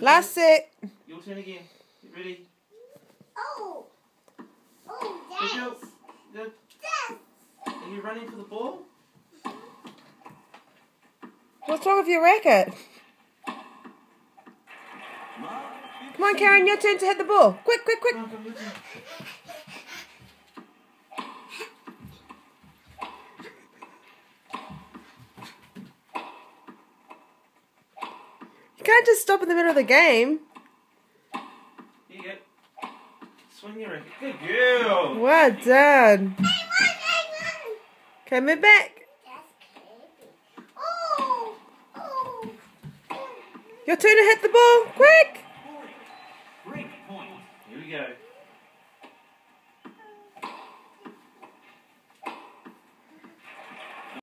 Last set. Your turn again. Get ready. Oh. Oh, yes. Yes. Are you running for the ball? What's wrong with your racket? Come on, Karen, your turn to hit the ball. Quick, quick, quick. Come on, come, your turn. You can't just stop in the middle of the game. Here you go. Swing your racket. Good girl. Well done. Okay, move back. Oh. Oh. Your turn to hit the ball. Quick. Great point. Here we go.